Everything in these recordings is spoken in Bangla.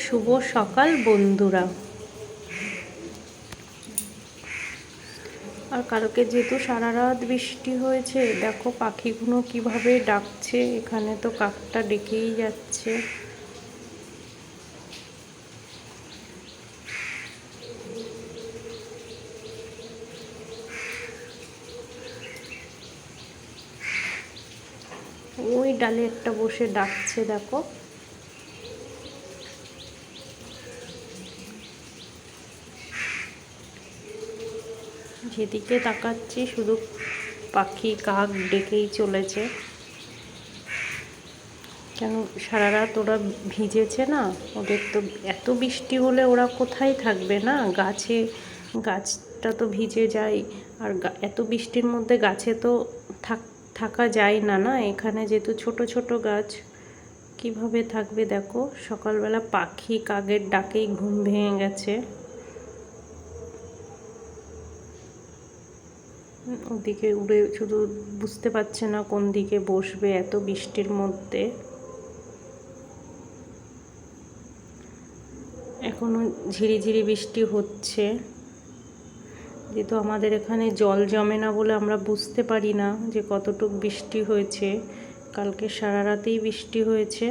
শুভ সকাল বন্ধুরা। আর কালকে যেহেতু সারা রাত বৃষ্টি হয়েছে, দেখো পাখিগুলো কিভাবে ডাকছে। এখানে তো কাকটা ডেকেই যাচ্ছে। ওই ডালে একটা বসে ডাকছে, দেখো। যেদিকে তাকাচ্ছি শুধু পাখি কাক ডেকেই চলেছে। কেন সারা রাত ওরা ভিজেছে না, ওদের তো এত বৃষ্টি হলে ওরা কোথায় থাকবে, না গাছটা তো ভিজে যায়। আর এত বৃষ্টির মধ্যে গাছে তো থাকা যায় না। না এখানে যেহেতু ছোট ছোট গাছ, কিভাবে থাকবে দেখো। সকালবেলা পাখি কাকের ডাকেই ঘুম ভেঙে গেছে। ওদিকে উড়ে শুধু বুঝতে পারছে না কোন দিকে বসবে এত বৃষ্টির মধ্যে। এখনো ঝিরিঝিরি বৃষ্টি হচ্ছে। যেহেতু আমাদের এখানে জল জমে না বলে আমরা বুঝতে পারি না যে কতটুকু বৃষ্টি হয়েছে। কালকে সারা রাতেই বৃষ্টি হয়েছে।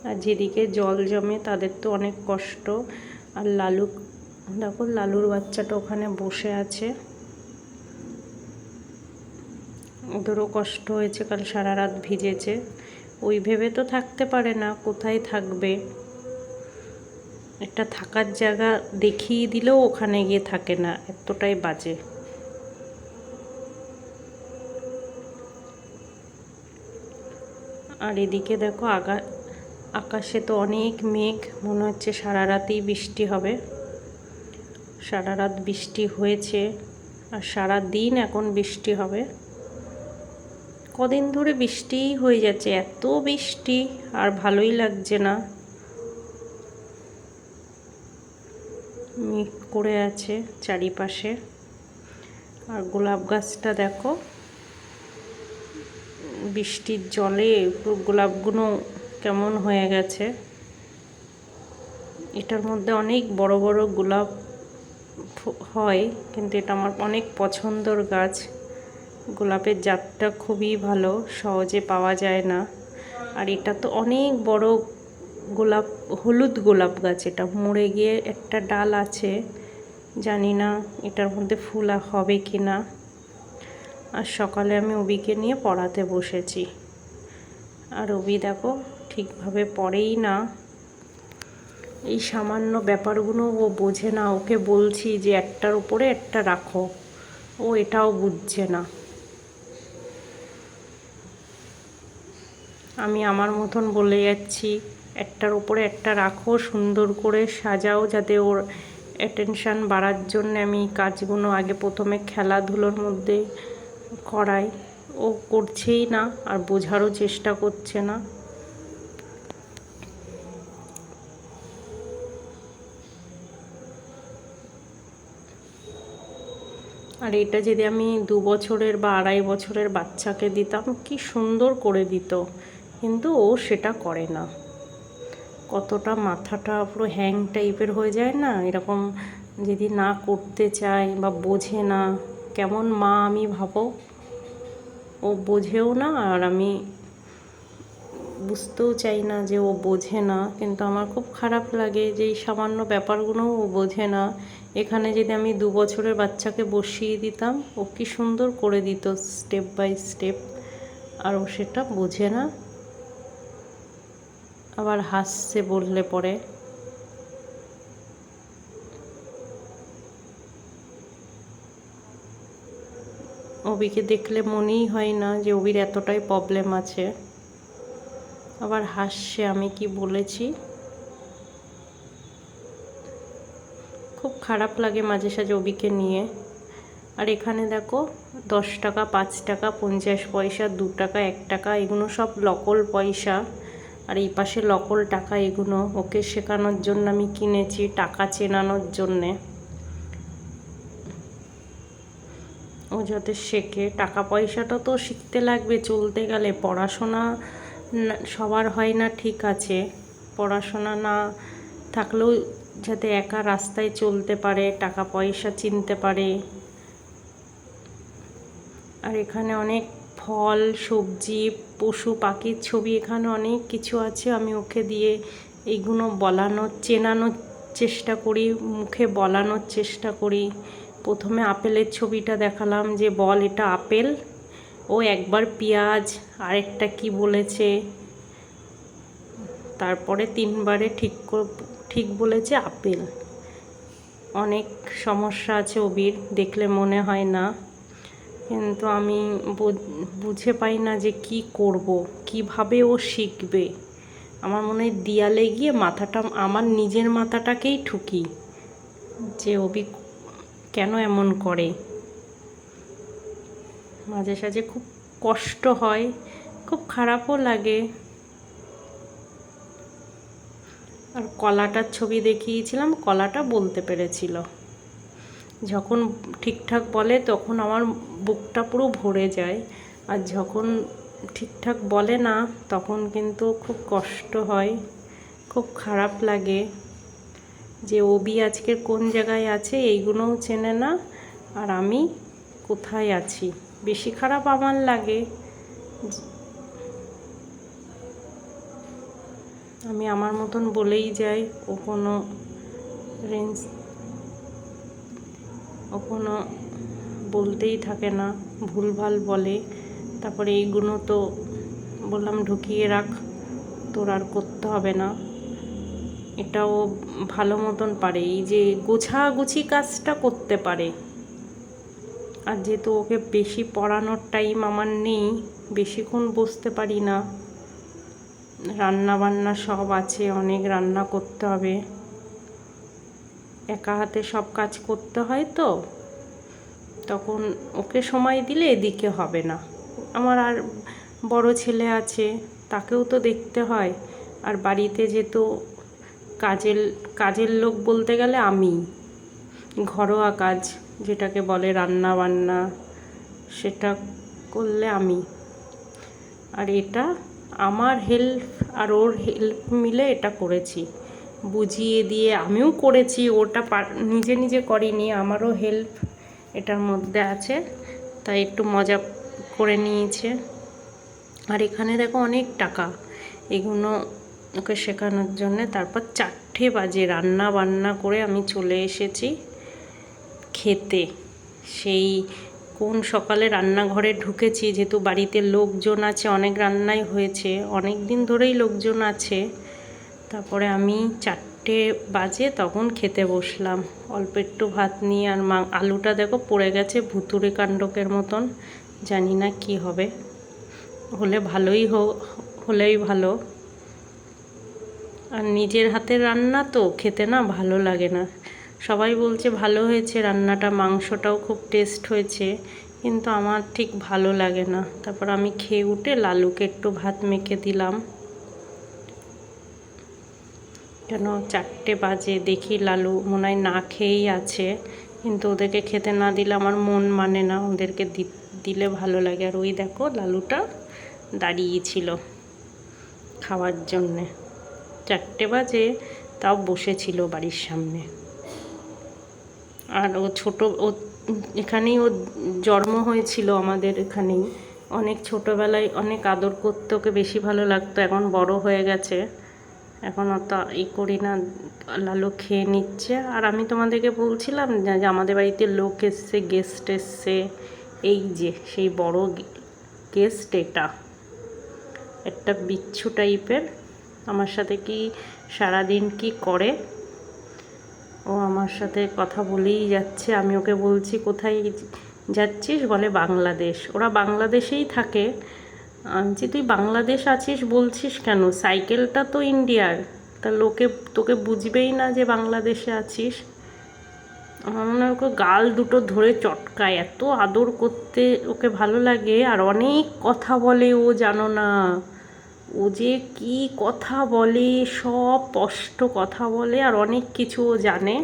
আর যেদিকে জল জমে তাদের তো অনেক কষ্ট। আর দেখো লালুর বাচ্চাটা ওখানে বসে আছে। ওদেরও কষ্ট হয়েছে, কাল সারা রাত ভিজেছে। ওই ভেবে তো থাকতে পারে না কোথায় থাকবে। একটা থাকার জায়গা দেখিয়ে দিলেও ওখানে গিয়ে থাকে না, এতটাই বাজে। আর এদিকে দেখো আকাশে তো অনেক মেঘ, মনে হচ্ছে সারা রাতেই বৃষ্টি হবে। সারা রাত বৃষ্টি হয়েছে আর সারা দিন এখন বৃষ্টি হবে। কদিন ধরে বৃষ্টিই হয়ে যাচ্ছে, এত বৃষ্টি আর ভালোই লাগছে না। মেঘ করে আছে চারিপাশে। আর গোলাপ গাছটা দেখো, বৃষ্টির জলে গোলাপগুলো কেমন হয়ে গেছে। এটার মধ্যে অনেক বড় বড় গোলাপ হয়, কিন্তু এটা আমার অনেক পছন্দর গাছ। গোলাপের জাতটা খুবই ভালো, সহজে পাওয়া যায় না। আর এটা তো অনেক বড় গোলাপ, হলুদ গোলাপ গাছ। এটা মরে গিয়ে একটা ডাল আছে, জানি না এটার মধ্যে ফুল হবে কি না। আর সকালে আমি অবিকে নিয়ে পড়াতে বসেছি। আর অবি দেখো ঠিকভাবে পড়েই না। এই সামান্য ব্যাপারগুলো ও বোঝে না। ওকে বলছি যে একটার উপরে একটা রাখো, ও এটাও বুঝছে না। আমি আমার মতন বলে যাচ্ছি একটার উপরে একটা রাখো, সুন্দর করে সাজাও, যাতে ওর অ্যাটেনশান বাড়ার জন্য আমি কাজগুলো আগে প্রথমে খেলাধুলোর মধ্যে করাই। ও করছেই না আর বোঝারও চেষ্টা করছে না। আর এটা যদি আমি 2 বছরের বা 2.5 বছরের বাচ্চাকে দিতাম, কি সুন্দর করে দিত, কিন্তু ও সেটা করে না। কতটা মাথাটা পুরো হ্যাং টাইপের হয়ে যায় না, এরকম যদি না করতে চায় বা বোঝে না। কেমন মা আমি ভাবো। ও বোঝেও না আর আমি বুঝতেও চাই না যে ও বোঝে না, কিন্তু আমার খুব খারাপ লাগে যে এই সামান্য ব্যাপারগুলোও ও বোঝে না। এখানে যদি আমি 2 বছরের বাচ্চাকে বসিয়ে দিতাম, ও কি সুন্দর করে দিত স্টেপ বাই স্টেপ। আর ও সেটা বোঝে না, আবার হাসছে বললে পরে। অবিকে দেখলে মনেই হয় না যে অবির এতটাই প্রবলেম আছে। আবার হাসছে আমি কি বলেছি। খুব খারাপ লাগে মাঝে সাঝে অবিকে নিয়ে। আর এখানে দেখো 10 টাকা, 5 টাকা, 50 পয়সা, 2 টাকা, 1 টাকা, এগুলো সব নকল পয়সা। আর এই পাশে নকল টাকা। এগুলো ওকে শেখানোর জন্য আমি কিনেছি, টাকা চেনানোর জন্যে। ও যাতে শেখে। টাকা পয়সাটা তো শিখতে লাগবে চলতে গেলে। পড়াশোনা সবার হয় না, ঠিক আছে, পড়াশোনা না থাকলেও যাতে একা রাস্তায় চলতে পারে, টাকা পয়সা চিনতে পারে। আর এখানে অনেক ফল, সবজি, পশু পাখির ছবি, এখানে অনেক কিছু আছে। আমি ওকে দিয়ে এইগুলো চেনানোর চেষ্টা করি, মুখে বলানোর চেষ্টা করি। প্রথমে আপেলের ছবিটা দেখালাম যে বল এটা আপেল, ও একবার পেঁয়াজ, আরেকটা কি বলেছে, তারপরে 3বারে ঠিক বলেছে আপেল। অনেক সমস্যা আছে ওবির, দেখলে মনে হয় না, কিন্তু আমি বুঝে পাই না যে কি করব, কিভাবে ও শিখবে। আমার মনে হয় দেয়ালে গিয়ে আমার নিজের মাথাটাকেই ঠুকি যে ওবি কেন এমন করে। মাঝে সাঝে খুব কষ্ট হয়, খুব খারাপও লাগে। আর কলাটার ছবি দেখিয়েছিলাম, কলাটা বলতে পেরেছিল। যখন ঠিকঠাক বলে তখন আমার বুকটা পুরো ভরে যায়, আর যখন ঠিকঠাক বলে না তখন কিন্তু খুব কষ্ট হয়, খুব খারাপ লাগে যে ওবি আজকের কোন জায়গায় আছে এইগুলোও চেনে না, আর আমি কোথায় আছি। বেশি খারাপ আমার লাগে। আমি আমার মতন বলেই যাই, ও কোনো বলতেই থাকে না, ভুলভাল বলে। তারপরে এইগুলো তো বললাম ঢুকিয়ে রাখ, তোর আর করতে হবে না। এটাও ভালো মতন পারে, এই যে গোছাগুছি কাজটা করতে পারে। আর যেহেতু ওকে বেশি পড়ানোর টাইম আমার নেই, বেশিক্ষণ বসতে পারি না, রান্না বান্না সব আছে, অনেক রান্না করতে হবে, একা হাতে সব কাজ করতে হয়, তো তখন ওকে সময় দিলে এদিকে হবে না। আমার আর বড় ছেলে আছে, তাকেও তো দেখতে হয়। আর বাড়িতে যেহেতু কাজের লোক বলতে গেলে আমি, ঘরোয়া কাজ যেটাকে বলে রান্না বান্না, সেটা করলে আমি। আর এটা আমার হেল্প আর ওর হেল্প মিলে এটা করেছি, বুঝিয়ে দিয়ে আমিও করেছি, ওটা নিজে নিজে করিনি, আমারও হেল্প এটার মধ্যে আছে, তাই একটু মজা করে নিয়েছে। আর এখানে দেখো অনেক টাকা এগুলো ওকে শেখানোর জন্যে। তারপর 4টে বাজে রান্না বান্না করে আমি চলে এসেছি খেতে। সেই কোন সকালে রান্নাঘরে ঢুকেছি, যেহেতু বাড়িতে লোকজন আছে, অনেক রান্নাই হয়েছে, অনেক দিন ধরেই লোকজন আছে। তারপরে আমি 4টে বাজে তখন খেতে বসলাম, অল্প একটু ভাত নিয়ে। আর আলুটা দেখো পড়ে গেছে ভুতুড়ে কাণ্ডকের মতন, জানি না কি হবে, হলেই ভালো। আর নিজের হাতের রান্না তো খেতে না ভালো লাগে না। সবাই বলছে ভালো হয়েছে রান্নাটা, মাংসটাও খুব টেস্ট হয়েছে, কিন্তু আমার ঠিক ভালো লাগে না। তারপর আমি খেয়ে উঠে লালুকে একটু ভাত মেখে দিলাম, কেন 4টে বাজে দেখি লালু মনে হয় না খেয়েই আছে, কিন্তু ওদেরকে খেতে না দিলে আমার মন মানে না, ওদেরকে দিলে ভালো লাগে। আর ওই দেখো লালুটা দাঁড়িয়েছিল খাওয়ার জন্যে, 4টে বাজে তাও বসেছিল বাড়ির সামনে। আর ও এখানেই ওর জন্ম হয়েছিল, আমাদের এখানেই। অনেক ছোটোবেলায় অনেক আদর করতে, ওকে বেশি ভালো লাগতো। এখন বড় হয়ে গেছে, এখন অত করি না। লালু খেয়ে নিচ্ছে। আর আমি তোমাদেরকে বলছিলাম যে আমাদের বাড়িতে লোক এসছে, গেস্ট এসছে, এই যে সেই বড় গেস্ট, একটা বিচ্ছু টাইপের। আমার সাথে কি সারাদিন কি করে, ও আমার সাথে কথা বলেই যাচ্ছে। আমি ওকে বলছি কোথায় যাচ্ছিস, বলে বাংলাদেশ। ওরা বাংলাদেশেই থাকে। যে তুই বাংলাদেশ আছিস বলছিস কেন, সাইকেলটা তো ইন্ডিয়ার, তা তোকে বুঝবেই না যে বাংলাদেশে আছিস। আমার মনে হয় ওকে গাল দুটো ধরে চটকায়, এত আদর করতে ওকে ভালো লাগে। আর অনেক কথা বলে ও, জানো না ও যে কি কথা বলে, সব স্পষ্ট কথা বলে, আর অনেক কিছু ও জানে।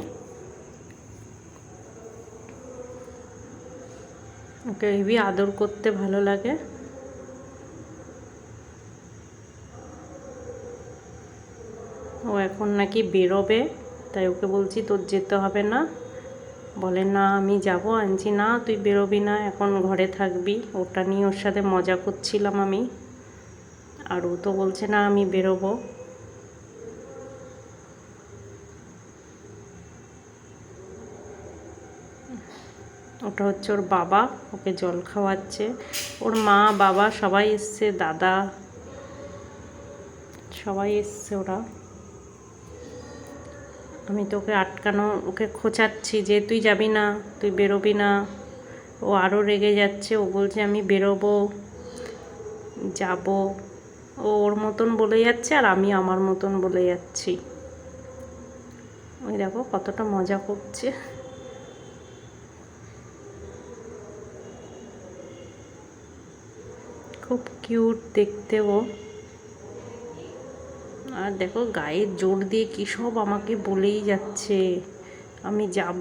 ওকে হেবি আদর করতে ভালো লাগে। ও এখন এখন নাকি বেরোবে, তাই ওকে বলছি তোর যেতে হবে না। বলে না আমি যাব। আনছি না তুই বেরোবি না, এখন ঘরে থাকবি। ওটা নিয়ে ওর সাথে মজা করছিলাম আমি, আর ও তো বলছে না আমি বেরোবো। ওটা হচ্ছে ওর বাবা, ওকে জল খাওয়াচ্ছে। ওর মা বাবা সবাই এসছে, দাদা সবাই এসছে ওরা। আমি তো ওকে আটকানো, ওকে খোঁচাচ্ছি যে তুই যাবি না, তুই বেরোবি না। ও আরও রেগে যাচ্ছে, ও বলছে আমি বেরোবো, যাব। ও ওর মতন বলে যাচ্ছে আর আমি আমার মতন বলে যাচ্ছি। ওই দেখো কতটা মজা করছে। খুব কিউট দেখতে ও। আর দেখো গায়ে জোর দিয়ে কী সব আমাকে বলেই যাচ্ছে, আমি যাব,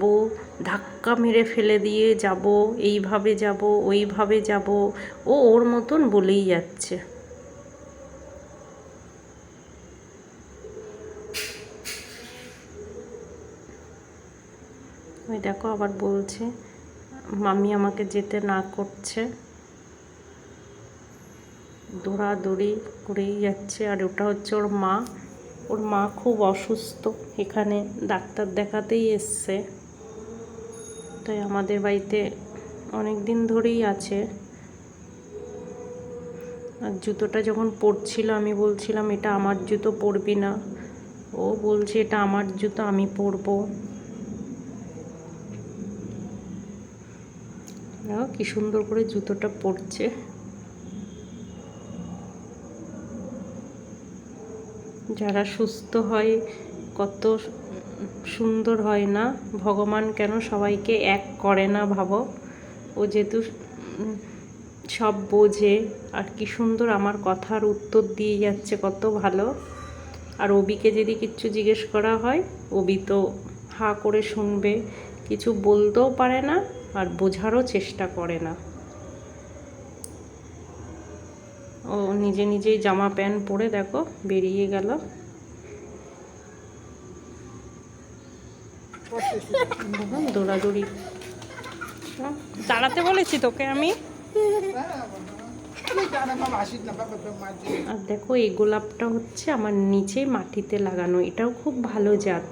ধাক্কা মেরে ফেলে দিয়ে যাব, এইভাবে যাব, ওইভাবে যাব। ও ওর মতন বলেই যাচ্ছে। ওই দেখো আবার বলছে মাম্মি আমাকে যেতে না করছে, দৌড়াদৌড়ি করেই যাচ্ছে। আর ওটা হচ্ছে ওর মা। ওর মা খুব অসুস্থ, এখানে ডাক্তার দেখাতেই এসছে, তাই আমাদের বাড়িতে অনেক দিন ধরেই আছে। আর জুতোটা যখন পরছিল আমি বলছিলাম এটা আমার জুতো, পরবি না। ও বলছে এটা আমার জুতো, আমি পরবো। দেখো কি সুন্দর করে জুতোটা পরছে। যারা সুস্থ হয় কত সুন্দর হয় না? ভগবান কেন সবাইকে এক করে না ভাবো? ও যেহেতু সব বোঝে, আর কি সুন্দর আমার কথার উত্তর দিয়ে যাচ্ছে, কত ভালো। আর অবিকে যদি কিচ্ছু জিজ্ঞেস করা হয়, অবি তো হা করে শুনবে, কিছু বলতেও পারে না আর বোঝারও চেষ্টা করে না। ও নিজে নিজেই জামা প্যান্ট পরে দেখো বেরিয়ে গেল। দৌড়াদৌড়ি, দাঁড়াতে বলেছি তোকে আমি। আর দেখো এই গোলাপটা হচ্ছে আমার নিচে মাটিতে লাগানো, এটাও খুব ভালো জাত।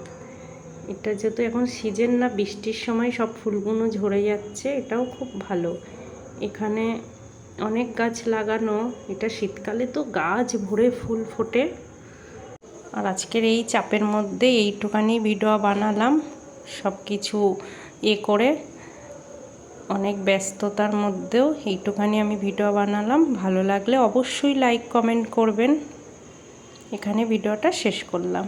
এটা যেহেতু এখন সিজন না, বৃষ্টির সময় সব ফুলগুলো ঝরে যাচ্ছে, এটাও খুব ভালো। এখানে অনেক গাছ লাগানো, এটা শীতকালে তো গাছ ভরে ফুল ফোটে। আর আজকের এই চাপের মধ্যে এইটুখানি ভিডিও বানালাম, সব কিছু করে অনেক ব্যস্ততার মধ্যেও এইটুখানি আমি ভিডিও বানালাম। ভালো লাগলে অবশ্যই লাইক কমেন্ট করবেন। এখানে ভিডিওটা শেষ করলাম।